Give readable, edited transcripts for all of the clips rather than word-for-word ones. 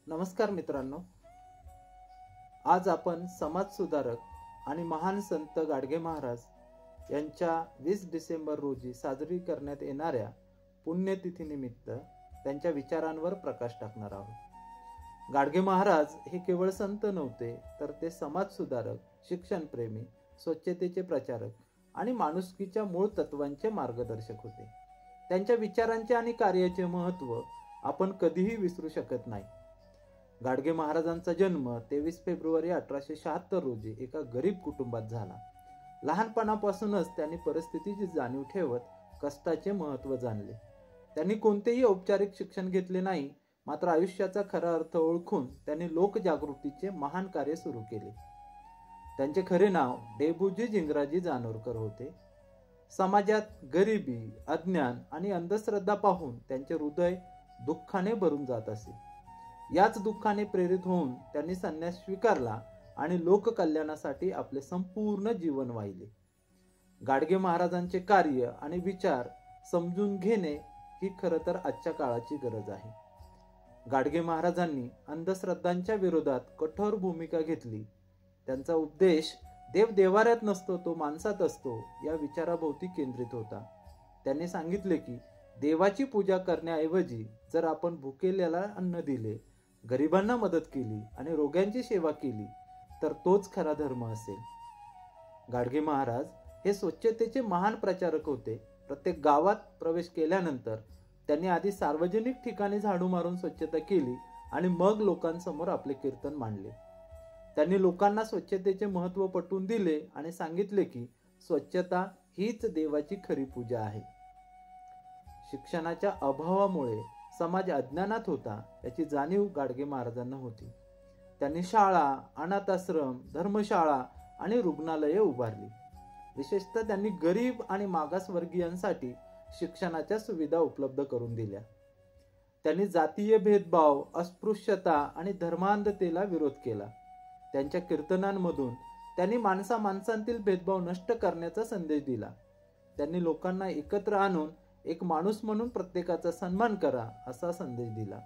नमस्कार मित्रांनो, आज आपण समाजसुधारक आणि महान संत गाडगे महाराज यांच्या 20 डिसेंबर रोजी साजरी करण्यात येणाऱ्या पुण्यतिथीनिमित्त त्यांच्या विचारांवर प्रकाश टाकणार आहोत। गाडगे महाराज हे केवळ संत नव्हते, तर ते समाजसुधारक, शिक्षणप्रेमी, स्वच्छतेचे प्रचारक आणि माणुसकीच्या मूळ तत्वांचे मार्गदर्शक होते। त्यांच्या विचारांचे आणि कार्याचे महत्त्व आपण कधीही विसरू शकत नाही। गाडगे महाराजांचा जन्म 23 फेब्रुवारी 1876 रोजी एका गरीब कुटुंबात झाला। लहानपणापासूनच त्यांनी परिस्थितीची जाणीव ठेवत कष्टाचे महत्त्व जाणले। त्यांनी कोणतेही औपचारिक शिक्षण घेतले नाही, मात्र आयुष्याचा खरा अर्थ ओळखून त्यांनी लोकजागृतीचे महान कार्य सुरू केले। त्यांचे खरे नाव डेबूजी जिंगराजी जानोरकर होते। समाजात गरिबी, अज्ञान आणि अंधश्रद्धा पाहून त्यांचे हृदय दुःखाने भरून जात असे। याच दुःखाने प्रेरित होऊन त्यांनी संन्यास स्वीकारला आणि लोककल्याणासाठी आपले संपूर्ण जीवन वाहिले। गाडगे महाराजांचे कार्य आणि विचार समजून घेणे ही खरं तर आजच्या काळाची गरज आहे। गाडगे महाराजांनी अंधश्रद्धांच्या विरोधात कठोर भूमिका घेतली। त्यांचा उपदेश देव देवाऱ्यात नसतो, तो माणसात असतो या विचाराभोवती केंद्रित होता। त्यांनी सांगितले की देवाची पूजा करण्याऐवजी जर आपण भुकेल्याला अन्न दिले, गरिबांना मदत केली आणि रोग्यांची सेवा केली तर तोच खरा धर्म असेल। गाडगे महाराज हे स्वच्छतेचे महान प्रचारक होते। प्रत्येक गावात प्रवेश केल्यानंतर त्यांनी आधी सार्वजनिक ठिकाणी झाडू मारून स्वच्छता केली आणि मग लोकांसमोर आपले कीर्तन मांडले। त्यांनी लोकांना स्वच्छतेचे महत्त्व पटवून दिले आणि सांगितले की स्वच्छता हीच देवाची खरी पूजा आहे। शिक्षणाच्या अभावामुळे समाज अज्ञानात होता, याची जाणीव गाडगे महाराजांना होती। त्यांनी शाळा, अनाथाश्रम, धर्मशाळा आणि रुग्णालये उभारली। विशेषतः त्यांनी गरीब आणि मागासवर्गीयांसाठी शिक्षणाच्या सुविधा उपलब्ध करून दिल्या। त्यांनी जातीय भेदभाव, अस्पृश्यता आणि धर्मांधतेला विरोध केला। त्यांच्या कीर्तनांमधून त्यांनी माणसांतील भेदभाव नष्ट करण्याचा संदेश दिला। त्यांनी लोकांना एकत्र आणून एक माणूस म्हणून प्रत्येकाचा सन्मान करा असा संदेश दिला।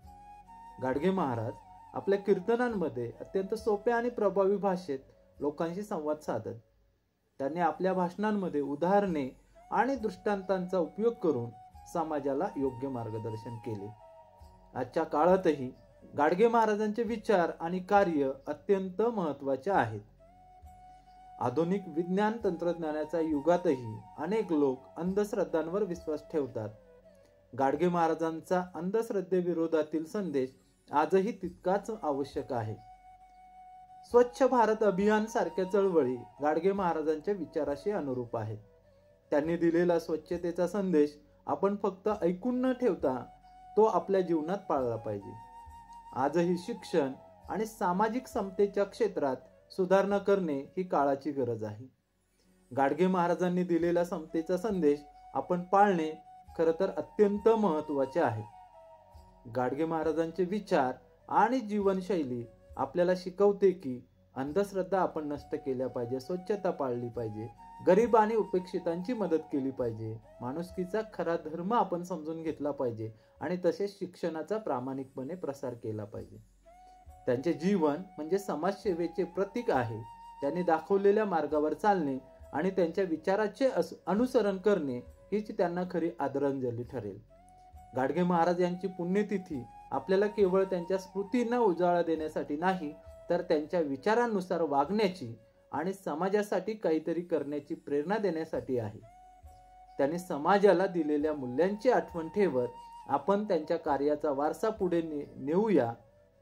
गाडगे महाराज आपल्या कीर्तनांमध्ये अत्यंत सोप्या आणि प्रभावी भाषेत लोकांशी संवाद साधत। त्यांनी आपल्या भाषणांमध्ये उदाहरणे आणि दृष्टांतांचा उपयोग करून समाजाला योग्य मार्गदर्शन केले। आजच्या काळातही गाडगे महाराजांचे विचार आणि कार्य अत्यंत महत्त्वाचे आहेत। आधुनिक विज्ञान तंत्रज्ञानाच्या युगातही अनेक लोक अंधश्रद्धांवर विश्वास ठेवतात। गाडगे महाराजांचा अंधश्रद्धेविरोधातील संदेश आजही तितकाच आवश्यक आहे। स्वच्छ भारत अभियान सारख्या चळवळी गाडगे महाराजांच्या विचाराशी अनुरूप आहेत। त्यांनी दिलेला स्वच्छतेचा संदेश आपण फक्त ऐकून न ठेवता तो आपल्या जीवनात पाळला पाहिजे। आजही शिक्षण आणि सामाजिक समतेच्या क्षेत्रात सुधारणा करणे ही काळाची गरज आहे। गाडगे महाराजांनी दिलेला समतेचा संदेश आपण पाळणे खरं तर अत्यंत महत्त्वाचे आहे। गाडगे महाराजांचे विचार आणि जीवनशैली आपल्याला शिकवते की अंधश्रद्धा आपण नष्ट केल्या पाहिजे, स्वच्छता पाळली पाहिजे, गरीब आणि उपेक्षितांची मदत केली पाहिजे, माणुसकीचा खरा धर्म आपण समजून घेतला पाहिजे आणि तसेच शिक्षणाचा प्रामाणिकपणे प्रसार केला पाहिजे। त्यांचे जीवन म्हणजे समाजसेवेचे प्रतीक आहे। त्यांनी दाखवलेल्या मार्गावर चालणे आणि त्यांच्या विचाराचे अनुसरण करणे हीच त्यांना खरी आदरांजली ठरेल। गाडगे महाराज यांची पुण्यतिथी आपल्याला केवळ त्यांच्या स्मृतींना उजाळा देण्यासाठी नाही, तर त्यांच्या विचारांनुसार वागण्याची आणि समाजासाठी काहीतरी करण्याची प्रेरणा देण्यासाठी आहे। त्यांनी समाजाला दिलेल्या मूल्यांची आठवण ठेवत आपण त्यांच्या कार्याचा वारसा पुढे नेऊया।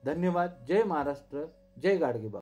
धन्यवाद। जय महाराष्ट्र, जय गाडगे बाबा।